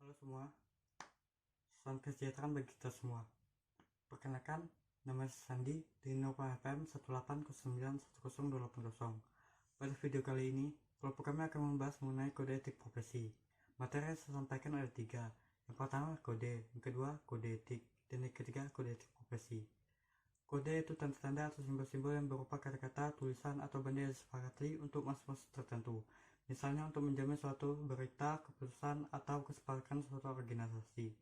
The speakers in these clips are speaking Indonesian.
Halo semua, salam kesejahteraan bagi kita semua. Perkenalkan, nama saya Sandi di Nova FM 180910280. Pada video kali ini, kelompok kami akan membahas mengenai kode etik profesi. Materi yang saya sampaikan ada 3. Yang pertama kode, yang kedua kode etik, dan yang ketiga kode etik profesi. Kode itu tanda-tanda atau simbol-simbol yang berupa kata-kata, tulisan, atau benda yang disepakati untuk maksud tertentu. Misalnya untuk menjamin suatu berita, keputusan, atau kesepakatan suatu organisasi.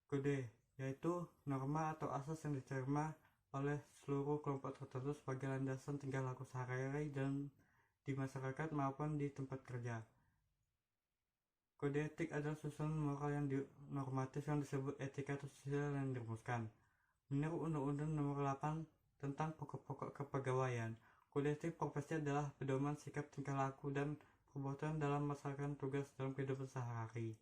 Kode yaitu norma atau asas yang diterima oleh seluruh kelompok tertentu sebagai landasan tingkah laku sehari-hari dan di masyarakat maupun di tempat kerja. Kode etik adalah susunan moral yang normatif yang disebut etika atau sosial yang dirumuskan. Menurut Undang-Undang Nomor 8 tentang Pokok-pokok Kepegawaian, kode etik profesi adalah pedoman sikap tingkah laku dan perbuatan dalam melaksanakan tugas dalam kehidupan sehari-hari.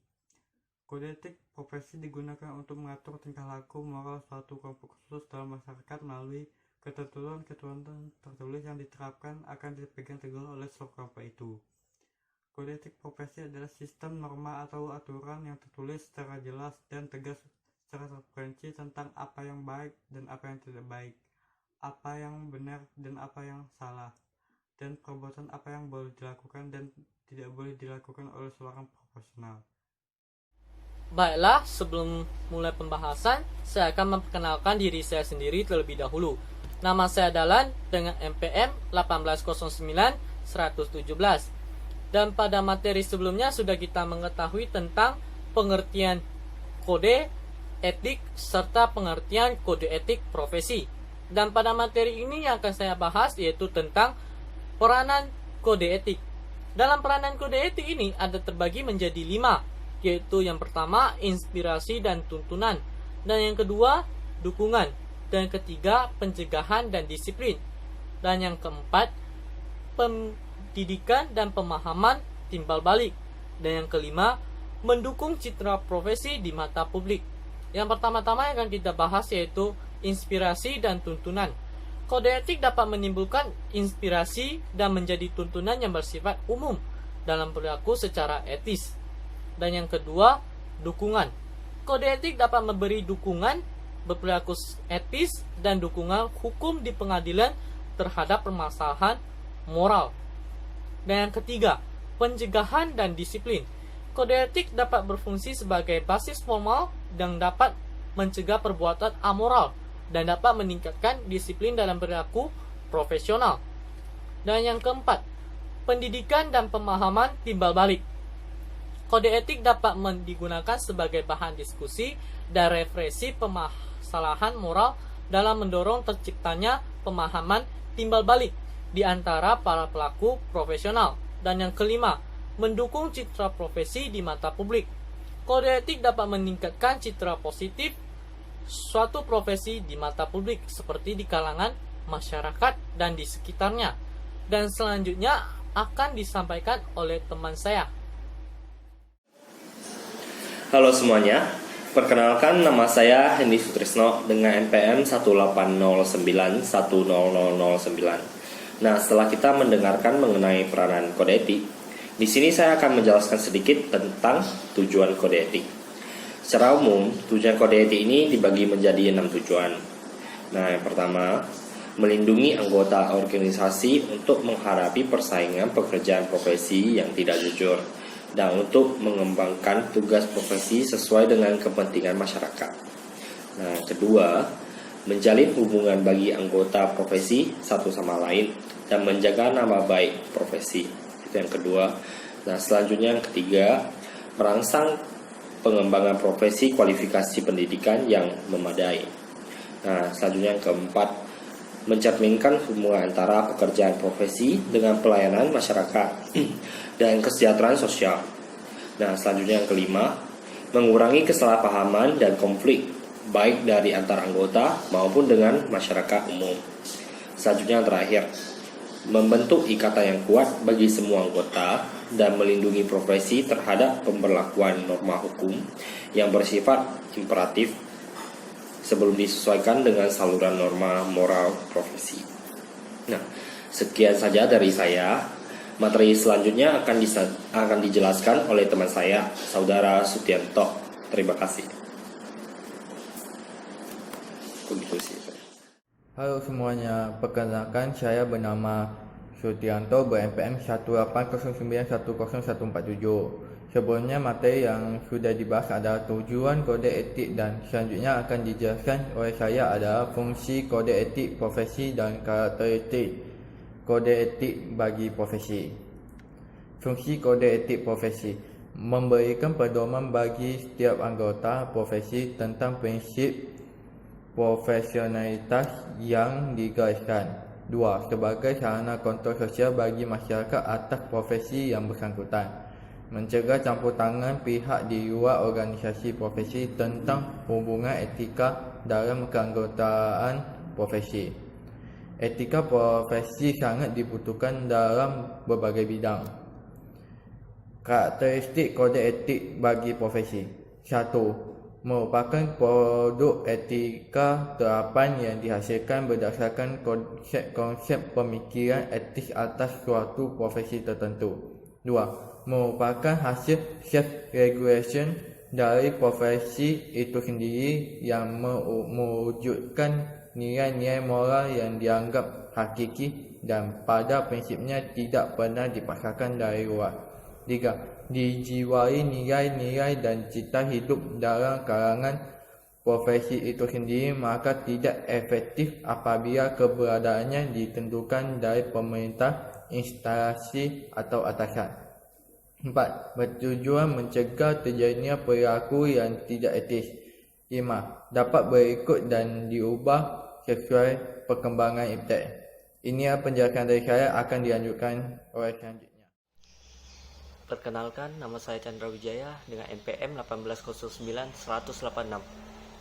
Kode etik profesi digunakan untuk mengatur tingkah laku moral suatu kelompok khusus dalam masyarakat melalui ketentuan-ketentuan tertulis yang diterapkan akan dipegang teguh oleh seluruh kelompok itu. Kode etik profesi adalah sistem norma atau aturan yang tertulis secara jelas dan tegas secara terperinci tentang apa yang baik dan apa yang tidak baik, apa yang benar dan apa yang salah, dan perbuatan apa yang boleh dilakukan dan tidak boleh dilakukan oleh seorang profesional. Baiklah, sebelum mulai pembahasan, saya akan memperkenalkan diri saya sendiri terlebih dahulu. Nama saya Dalan dengan NPM 1809117. Dan pada materi sebelumnya sudah kita mengetahui tentang pengertian kode etik serta pengertian kode etik profesi. Dan pada materi ini yang akan saya bahas yaitu tentang peranan kode etik. Dalam peranan kode etik ini ada terbagi menjadi 5, yaitu yang pertama inspirasi dan tuntunan, dan yang kedua dukungan, dan yang ketiga pencegahan dan disiplin, dan yang keempat pendidikan dan pemahaman timbal balik, dan yang kelima mendukung citra profesi di mata publik. Yang pertama-tama yang akan kita bahas yaitu inspirasi dan tuntunan. Kode etik dapat menimbulkan inspirasi dan menjadi tuntunan yang bersifat umum dalam perilaku secara etis. Dan yang kedua, dukungan. Kode etik dapat memberi dukungan berperilaku etis dan dukungan hukum di pengadilan terhadap permasalahan moral. Dan yang ketiga, pencegahan dan disiplin. Kode etik dapat berfungsi sebagai basis formal dan dapat mencegah perbuatan amoral dan dapat meningkatkan disiplin dalam perilaku profesional. Dan yang keempat, pendidikan dan pemahaman timbal balik. Kode etik dapat digunakan sebagai bahan diskusi dan refleksi permasalahan moral dalam mendorong terciptanya pemahaman timbal balik di antara para pelaku profesional. Dan yang kelima, mendukung citra profesi di mata publik. Kode etik dapat meningkatkan citra positif suatu profesi di mata publik seperti di kalangan masyarakat dan di sekitarnya. Dan selanjutnya akan disampaikan oleh teman saya. Halo semuanya, perkenalkan nama saya Hendy Sutrisno dengan NPM 180910009. Nah, setelah kita mendengarkan mengenai peranan kode etik, di sini saya akan menjelaskan sedikit tentang tujuan kode etik. Secara umum, tujuan kode etik ini dibagi menjadi 6 tujuan. Nah, yang pertama, melindungi anggota organisasi untuk menghadapi persaingan pekerjaan profesi yang tidak jujur dan untuk mengembangkan tugas profesi sesuai dengan kepentingan masyarakat. Nah, kedua, menjalin hubungan bagi anggota profesi satu sama lain dan menjaga nama baik profesi. Itu yang kedua. Nah, selanjutnya yang ketiga, merangsang pengembangan profesi kualifikasi pendidikan yang memadai. Nah, selanjutnya yang keempat, mencerminkan hubungan antara pekerjaan profesi dengan pelayanan masyarakat dan kesejahteraan sosial. Nah, selanjutnya yang kelima, mengurangi kesalahpahaman dan konflik baik dari antar anggota maupun dengan masyarakat umum. Selanjutnya yang terakhir, membentuk ikatan yang kuat bagi semua anggota dan melindungi profesi terhadap pemberlakuan norma hukum yang bersifat imperatif sebelum disesuaikan dengan saluran norma moral profesi. Nah, sekian saja dari saya. Materi selanjutnya akan dijelaskan oleh teman saya, Saudara Sutianto. Terima kasih. Halo semuanya, perkenalkan saya bernama Sutianto ber-NPM 180910147. Sebelumnya materi yang sudah dibahas adalah tujuan kode etik dan selanjutnya akan dijelaskan oleh saya adalah fungsi kode etik profesi dan karakteristik kode etik bagi profesi. Fungsi kode etik profesi memberikan pedoman bagi setiap anggota profesi tentang prinsip profesionalitas yang digariskan. 2. Sebagai sarana kontrol sosial bagi masyarakat atas profesi yang bersangkutan. Mencegah campur tangan pihak di luar organisasi profesi tentang hubungan etika dalam keanggotaan profesi. Etika profesi sangat dibutuhkan dalam berbagai bidang. Karakteristik kode etik bagi profesi. 1. Merupakan produk etika terapan yang dihasilkan berdasarkan konsep-konsep pemikiran etis atas suatu profesi tertentu. 2. Merupakan hasil self-regulation dari profesi itu sendiri yang mewujudkan nilai-nilai moral yang dianggap hakiki dan pada prinsipnya tidak pernah dipaksakan dari luar. 3. Dijiwai nilai-nilai dan cita hidup dalam kalangan profesi itu sendiri, maka tidak efektif apabila keberadaannya ditentukan dari pemerintah, instansi atau atasan. 4. Bertujuan mencegah terjadinya perilaku yang tidak etis. 5. Dapat berikut dan diubah sesuai perkembangan iptek. Ini penjelasan dari saya, akan dilanjutkan oleh selanjutnya. Perkenalkan, nama saya Chandra Wijaya dengan NPM 1809186.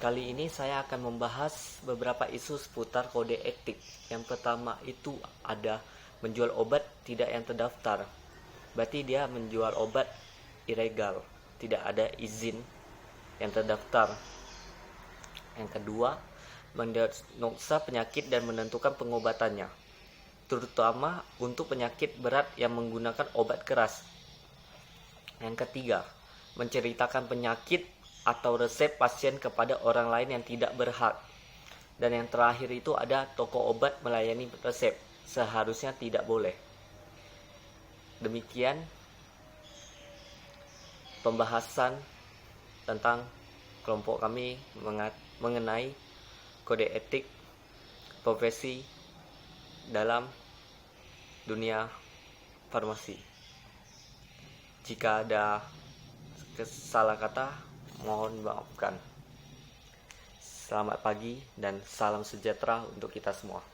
Kali ini saya akan membahas beberapa isu seputar kode etik. Yang pertama itu ada menjual obat tidak yang terdaftar. Berarti dia menjual obat ilegal, tidak ada izin yang terdaftar. Yang kedua, mendiagnosa penyakit dan menentukan pengobatannya, terutama untuk penyakit berat yang menggunakan obat keras. Yang ketiga, menceritakan penyakit atau resep pasien kepada orang lain yang tidak berhak. Dan yang terakhir itu ada toko obat melayani resep, seharusnya tidak boleh. Demikian pembahasan tentang kelompok kami mengenai kode etik profesi dalam dunia farmasi. Jika ada salah kata, mohon maafkan. Selamat pagi dan salam sejahtera untuk kita semua.